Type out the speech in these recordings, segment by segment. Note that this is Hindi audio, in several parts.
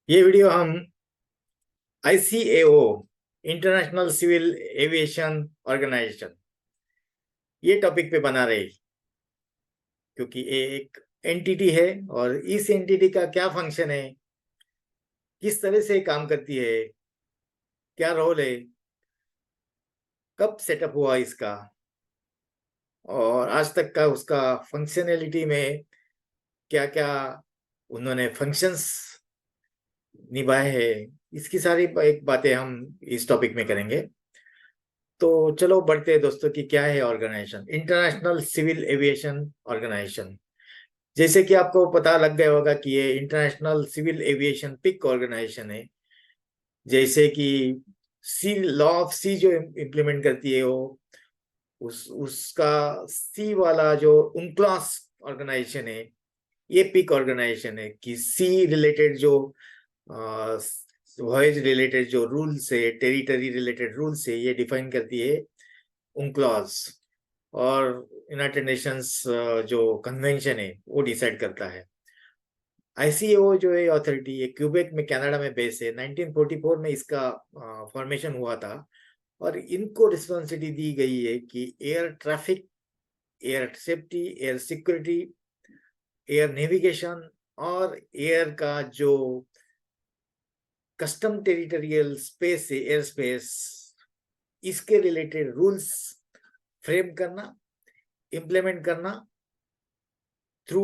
ये वीडियो हम ICAO International civil Aviation Organization ये टॉपिक पे बना रहे, क्योंकि ये एक एंटिटी है और इस एंटिटी का क्या फंक्शन है, किस तरह से काम करती है, क्या रोल है, कब सेटअप हुआ इसका और आज तक का उसका फंक्शनैलिटी में क्या क्या उन्होंने फंक्शंस निभाए हैं, इसकी सारी एक बातें हम इस टॉपिक में करेंगे। तो चलो बढ़ते हैं दोस्तों कि क्या है Organization International civil Aviation Organization. जैसे कि आपको पता लग गया होगा कि ये इंटरनेशनल सिविल एविएशन पिक ऑर्गेनाइजेशन है। जैसे कि सी लॉ ऑफ सी जो इम्प्लीमेंट करती है वो उसका सी वाला जो उनक्लॉस ऑर्गेनाइजेशन है, ये पिक ऑर्गेनाइजेशन है कि सी रिलेटेड जो वॉयज रिलेटेड जो रूल्स है, टेरिटरी रिलेटेड रूल्स है, ये डिफाइन करती है उनक्लॉस। और यूनाइटेड नेशंस जो कन्वेंशन है वो डिसाइड करता है। ICAO जो है अथॉरिटी, ये क्यूबेक में कनाडा में बेस है। 1944 में इसका फॉर्मेशन हुआ था और इनको रिस्पॉन्सिबिलिटी दी गई है कि air traffic, air safety, air security, air navigation और एयर का जो कस्टम टेरिटोरियल स्पेस है, एयर स्पेस, इसके रिलेटेड रूल्स फ्रेम करना, इम्प्लीमेंट करना थ्रू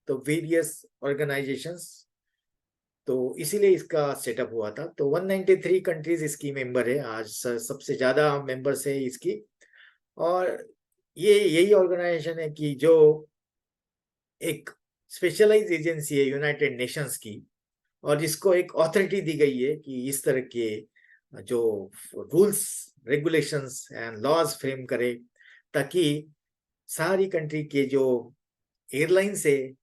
द वेरियस ऑर्गेनाइजेशंस। तो इसीलिए इसका सेटअप हुआ था। तो 193 कंट्रीज इसकी मेंबर है, आज सबसे ज्यादा मेंबर्स है इसकी। और ये यही ऑर्गेनाइजेशन है कि जो एक स्पेशलाइज एजेंसी है यूनाइटेड नेशंस की, और जिसको एक अथॉरिटी दी गई है कि इस तरह के जो rules, regulations and laws frame करे, ताकि सारी कंट्री के जो एयरलाइंस है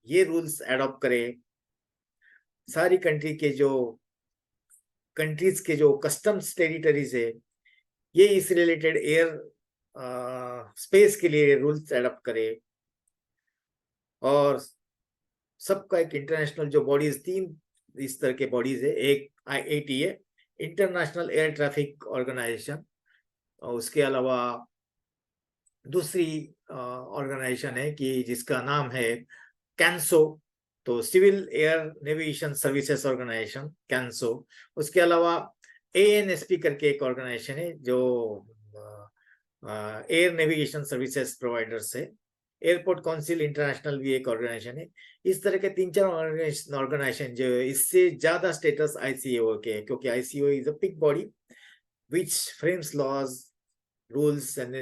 ये रूल्स एडॉप्ट करे। सारी कंट्री के जो कंट्रीज के जो कस्टम्स टेरिटरीज है ये इस रिलेटेड एयर स्पेस के लिए रूल्स एडॉप्ट करे। और सबका एक इंटरनेशनल जो बॉडीज, तीन इस तरह के बॉडीज है। एक IATA International Air Traffic Organization, और उसके अलावा दूसरी ऑर्गेनाइजेशन है कि जिसका नाम है कैंसो, तो civil air navigation services organisation CANSO. उसके अलावा ANSP करके एक ऑर्गेनाइजेशन है जो एयर नेविगेशन सर्विसेज प्रोवाइडर्स है। एयरपोर्ट काउंसिल इंटरनेशनल भी एक ऑर्गेनाइजेशन है। इस तरह के तीन चार ऑर्गेनाइजेशन जो इससे ज्यादा स्टेटस ICAO के है, क्योंकि ICAO is a big body which frames laws, rules and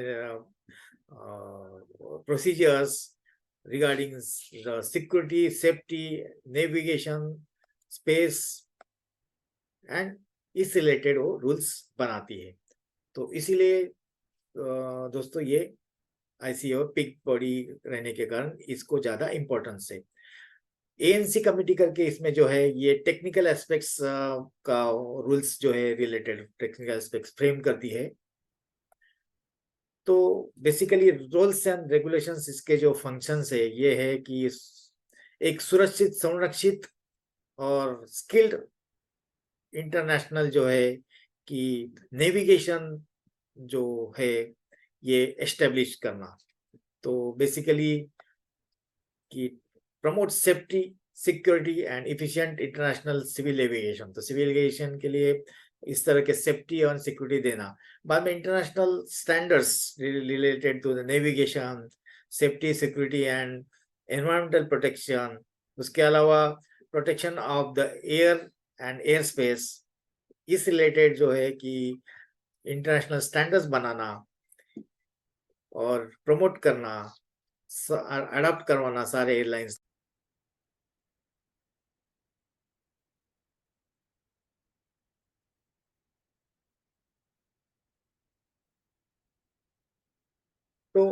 procedures regarding the security, safety, navigation, space and इस रिलेटेड वो रूल्स बनाती है। तो इसीलिए दोस्तों ये ICAO पिक बॉडी रहने के कारण इसको ज्यादा इम्पोर्टेंस है। ANC कमिटी करके इसमें जो है ये टेक्निकल एस्पेक्ट्स का रूल्स जो है रिलेटेड टेक्निकल एस्पेक्ट्स फ्रेम करती है। तो बेसिकली रूल्स एंड रेगुलेशंस इसके जो फंक्शंस है ये है कि एक सुरक्षित, संरक्षित और स्किल्ड इंटरनेशनल जो है कि नेविगेशन जो है ये एस्टेब्लिश करना। तो बेसिकली कि promote safety, security and efficient international civil aviation. तो सिविल एविएशन के लिए इस तरह के सेफ्टी और सिक्योरिटी देना। बाद में international standards related to the navigation, safety, security and environmental protection. उसके अलावा protection of the air and air space, इस रिलेटेड जो है कि इंटरनेशनल स्टैंडर्ड्स बनाना और प्रमोट करना, अडॉप्ट करवाना सारे एयरलाइंस। तो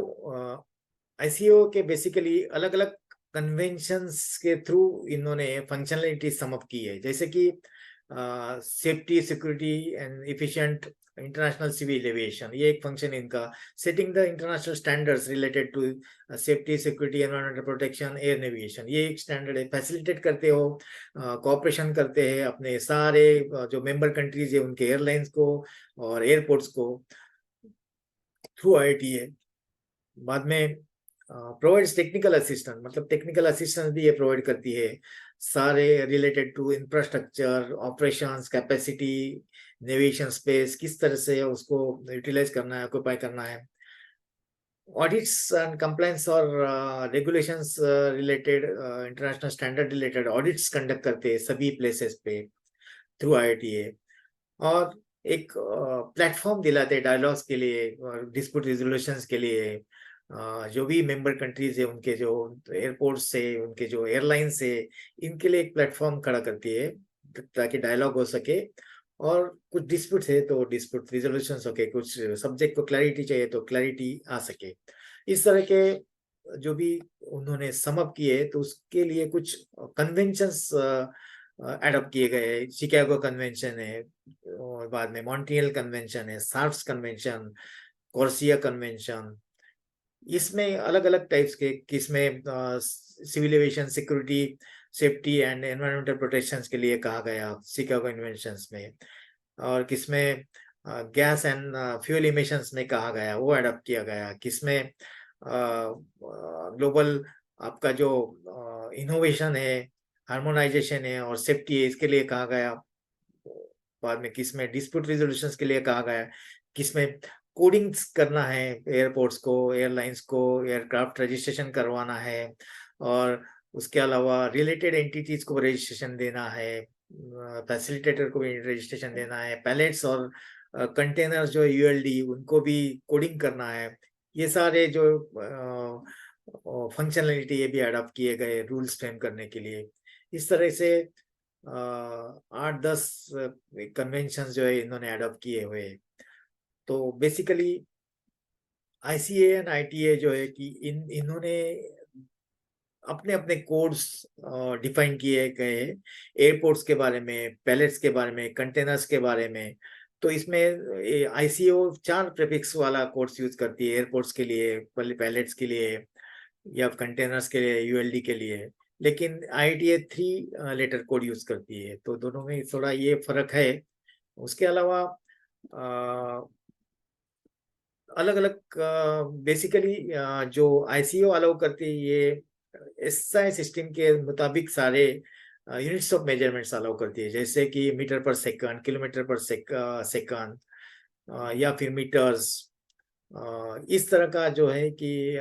ICAO के बेसिकली अलग अलग कन्वेंशंस के थ्रू इन्होंने फंक्शनलिटी समअप की है, जैसे कि safety, security and efficient international civil aviation, ये एक फंक्शन इनका। Setting the international standards related to safety, security, environmental protection, air navigation, ये एक स्टैंडर्ड है। फैसिलिटेट करते हो, कोऑपरेशन करते हैं अपने सारे जो मेंबर कंट्रीज है उनके एयरलाइंस को और एयरपोर्ट्स को थ्रू IITA। बाद में प्रोवाइड्स टेक्निकल असिस्टेंस, मतलब टेक्निकल असिस्टेंस भी ये प्रोवाइड करती है, सारे related to infrastructure, operations, capacity, navigation space, किस तरह से उसको यूटिलाइज करना है, ऑक्यूपाई करना है। ऑडिट्स एंड कंप्लायंस और regulations related, international standard related audits conduct करते हैं सभी प्लेसेस पे थ्रू IITA। और एक प्लेटफॉर्म दिलाते हैं डायलॉग्स के लिए और डिस्प्यूट रिजोल्यूशंस के लिए। जो भी मेंबर कंट्रीज है उनके जो एयरपोर्ट से, उनके जो एयरलाइंस है, इनके लिए एक प्लेटफॉर्म खड़ा करती है ताकि डायलॉग हो सके। और कुछ डिस्प्यूट है तो डिस्प्यूट रिजोल्यूशंस हो के, कुछ सब्जेक्ट को क्लैरिटी चाहिए तो क्लैरिटी आ सके। इस तरह के जो भी उन्होंने समअप किए तो उसके लिए कुछ कन्वेंशंस एडॉप्ट किए गए। शिकागो कन्वेंशन है, और बाद में मॉन्ट्रियल कन्वेंशन है, सार्स कन्वेंशन, कॉर्सिया कन्वेंशन। इसमें अलग अलग टाइप्स के, किसमें civil aviation, security, safety and environmental protection के लिए कहा गया शिकागो कन्वेंशंस में, और किसमें गैस एंड फ्यूल इमिशंस में कहा गया, वो एडॉप्ट किया गया। किसमें ग्लोबल आपका जो इनोवेशन है, हार्मोनाइजेशन है और सेफ्टी है, इसके लिए कहा गया। बाद में किसमें डिस्प्यूट रिजोल्यूशंस के लिए कहा गया, किसमें कोडिंग्स करना है एयरपोर्ट्स को, एयरलाइंस को, एयरक्राफ्ट रजिस्ट्रेशन करवाना है, और उसके अलावा रिलेटेड एंटिटीज को रजिस्ट्रेशन देना है, फैसिलिटेटर को भी रजिस्ट्रेशन देना है, पैलेट्स और कंटेनर्स जो ULD उनको भी कोडिंग करना है। ये सारे जो फंक्शनलिटी ये भी अडॉप्ट किए गए रूल्स फ्रेम करने के लिए। इस तरह से 8-10 कन्वेंशन जो है इन्होंने अडॉप्ट किए हुए। तो बेसिकली ICA एंड ITA जो है कि इन्होंने अपने अपने कोड्स डिफाइन किए गए एयरपोर्ट्स के बारे में, पैलेट्स के बारे में, कंटेनर्स के बारे में। तो इसमें ICAO 4 प्रीफिक्स वाला कोड्स यूज करती है एयरपोर्ट्स के लिए, पैलेट्स के लिए या कंटेनर्स के लिए, ULD के लिए। लेकिन IITA 3 लेटर कोड यूज करती है। तो दोनों में थोड़ा ये फर्क है। उसके अलावा अलग अलग बेसिकली जो ICAO अलाउ करती है, ये SI सिस्टम के मुताबिक सारे यूनिट्स ऑफ मेजरमेंट्स अलाउ करती है, जैसे कि मीटर पर सेकंड, किलोमीटर पर सेकंड, या फिर मीटर्स। इस तरह का जो है कि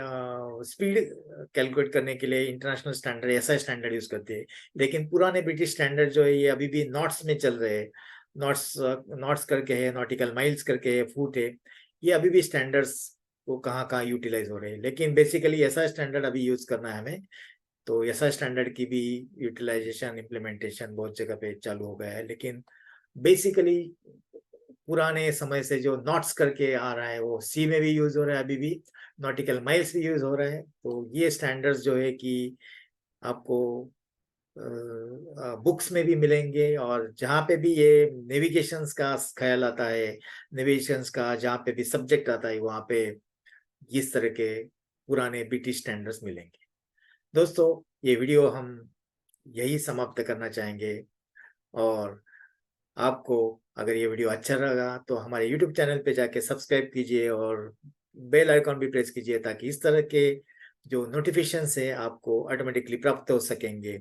स्पीड कैलकुलेट करने के लिए international standard SI standard use करते हैं। लेकिन पुराने ब्रिटिश स्टैंडर्ड जो है ये अभी भी नॉट्स में चल रहे हैं। नॉट्स करके है, नॉटिकल माइल्स करके है, फुट है, ये अभी भी स्टैंडर्ड्स को कहाँ कहाँ यूटिलाइज हो रहे हैं। लेकिन बेसिकली SI स्टैंडर्ड अभी यूज करना है हमें। तो SI स्टैंडर्ड की भी यूटिलाइजेशन, इम्प्लीमेंटेशन बहुत जगह पे चालू हो गया है। लेकिन बेसिकली पुराने समय से जो नॉट्स करके आ रहा है वो सी में भी यूज हो रहा है, अभी भी नॉटिकल माइल्स भी यूज हो रहा है। तो ये स्टैंडर्ड्स जो है कि आपको बुक्स में भी मिलेंगे, और जहाँ पे भी ये नेविगेशंस का ख्याल आता है, नेविगेशंस का जहाँ पे भी सब्जेक्ट आता है, वहाँ पे इस तरह के पुराने ब्रिटिश स्टैंडर्ड्स मिलेंगे। दोस्तों, ये वीडियो हम यही समाप्त करना चाहेंगे। और आपको अगर ये वीडियो अच्छा लगा तो हमारे YouTube चैनल पे जाके सब्सक्राइब कीजिए और बेल आइकॉन भी प्रेस कीजिए, ताकि इस तरह के जो नोटिफिकेशंस है आपको ऑटोमेटिकली प्राप्त हो सकेंगे।